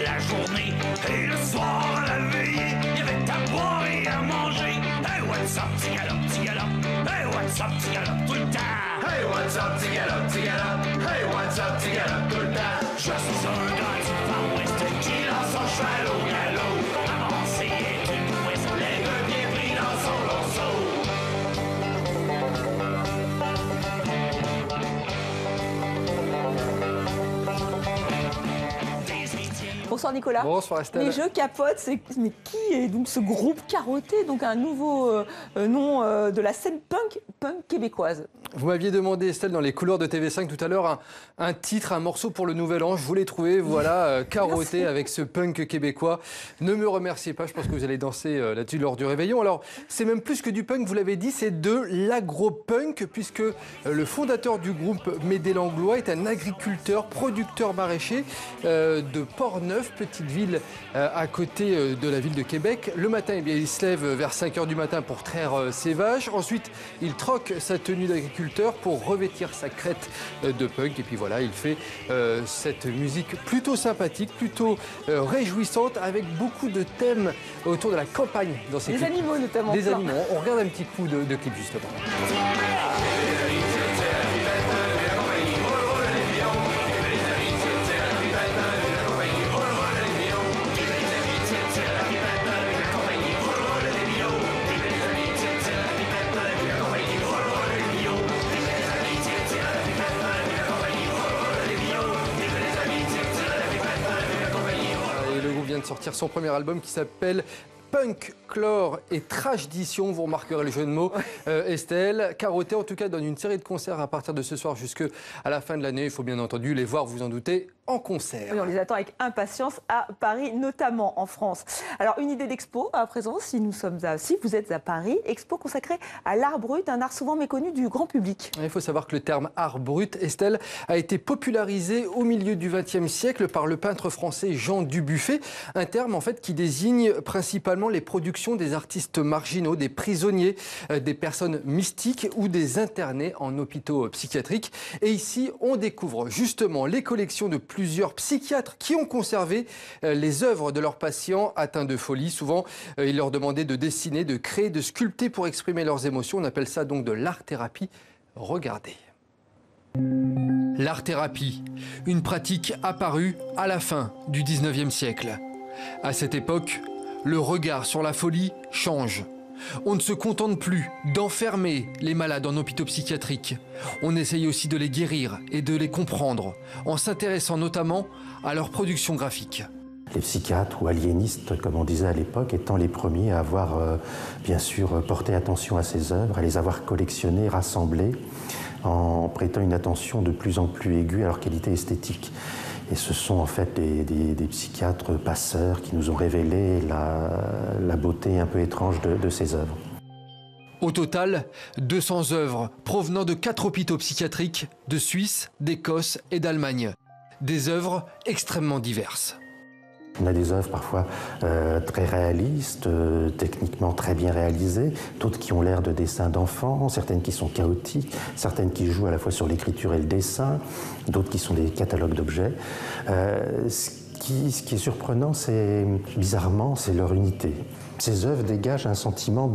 la journée. Et le soir à la veillée, il y avait à boire et à manger. Hey, what's up, petit galop, hey, what's up, petit galop, tout le temps. Hey, what's up, petit galop, hey, what's up, petit galop, tout le temps. Je suis un gars du Far West qui lance son cheval au galop. Avancé est une prouesse, les deux bien pris dans son longceau. Bonsoir Nicolas. Bonsoir Estelle. Les Jeux capotent, mais qui est donc ce groupe Carotté, donc un nouveau nom de la scène punk québécoise? Vous m'aviez demandé, Estelle, dans les couleurs de TV5 tout à l'heure, un titre, un morceau pour le Nouvel An. Je vous l'ai trouvé, voilà, Carotté avec ce punk québécois. Ne me remerciez pas, je pense que vous allez danser là-dessus lors du réveillon. Alors, c'est même plus que du punk, vous l'avez dit, c'est de l'agro-punk, puisque le fondateur du groupe, Médé Langlois, est un agriculteur, producteur maraîcher de Portneuf, petite ville à côté de la ville de Québec. Le matin, eh bien, il se lève vers 5 h du matin pour traire ses vaches. Ensuite, il troque sa tenue d'agriculteur pour revêtir sa crête de punk. Et puis voilà, il fait cette musique plutôt sympathique, plutôt réjouissante, avec beaucoup de thèmes autour de la campagne dans ces clips. Des animaux notamment. Des animaux. On regarde un petit coup de clip justement. Vient de sortir son premier album qui s'appelle Punk, Chlore et Trashdition, vous remarquerez le jeu de mots, Estelle. Carotté, en tout cas, donne une série de concerts à partir de ce soir jusqu'à la fin de l'année. Il faut bien entendu les voir, vous en doutez, en concert. Oui, on les attend avec impatience à Paris, notamment en France. Alors, une idée d'expo à présent, si vous êtes à Paris, expo consacrée à l'art brut, un art souvent méconnu du grand public. Il faut savoir que le terme art brut, Estelle, a été popularisé au milieu du XXe siècle par le peintre français Jean Dubuffet, un terme en fait qui désigne principalement les productions des artistes marginaux, des prisonniers, des personnes mystiques ou des internés en hôpitaux psychiatriques. Et ici, on découvre justement les collections de plusieurs psychiatres qui ont conservé les œuvres de leurs patients atteints de folie. Souvent, il leur demandait de dessiner, de créer, de sculpter pour exprimer leurs émotions. On appelle ça donc de l'art-thérapie. Regardez. L'art-thérapie, une pratique apparue à la fin du 19e siècle. À cette époque, le regard sur la folie change. On ne se contente plus d'enfermer les malades en hôpitaux psychiatriques. On essaye aussi de les guérir et de les comprendre, en s'intéressant notamment à leur production graphique. Les psychiatres ou aliénistes, comme on disait à l'époque, étant les premiers à avoir bien sûr porté attention à ces œuvres, à les avoir collectionnées, rassemblées, en prêtant une attention de plus en plus aiguë à leur qualité esthétique. Et ce sont en fait des psychiatres passeurs qui nous ont révélé la beauté un peu étrange de ces œuvres. Au total, 200 œuvres provenant de 4 hôpitaux psychiatriques de Suisse, d'Écosse et d'Allemagne. Des œuvres extrêmement diverses. On a des œuvres parfois très réalistes, techniquement très bien réalisées, d'autres qui ont l'air de dessins d'enfants, certaines qui sont chaotiques, certaines qui jouent à la fois sur l'écriture et le dessin, d'autres qui sont des catalogues d'objets. Ce qui est surprenant, bizarrement, c'est leur unité. Ces œuvres dégagent un sentiment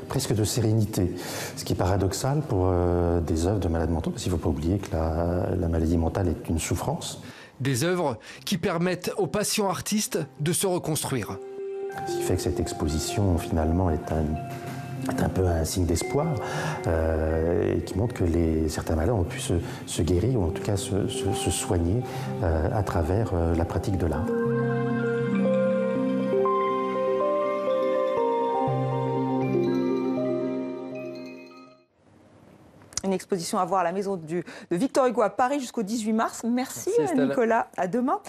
presque de sérénité, ce qui est paradoxal pour des œuvres de malades mentaux, parce qu'il ne faut pas oublier que la maladie mentale est une souffrance. Des œuvres qui permettent aux patients artistes de se reconstruire. Ce qui fait que cette exposition, finalement, est un peu un signe d'espoir, et qui montre que certains malades ont pu se guérir, ou en tout cas se soigner à travers la pratique de l'art. Une exposition à voir à la maison de Victor Hugo à Paris jusqu'au 18 mars. Merci Nicolas, à demain.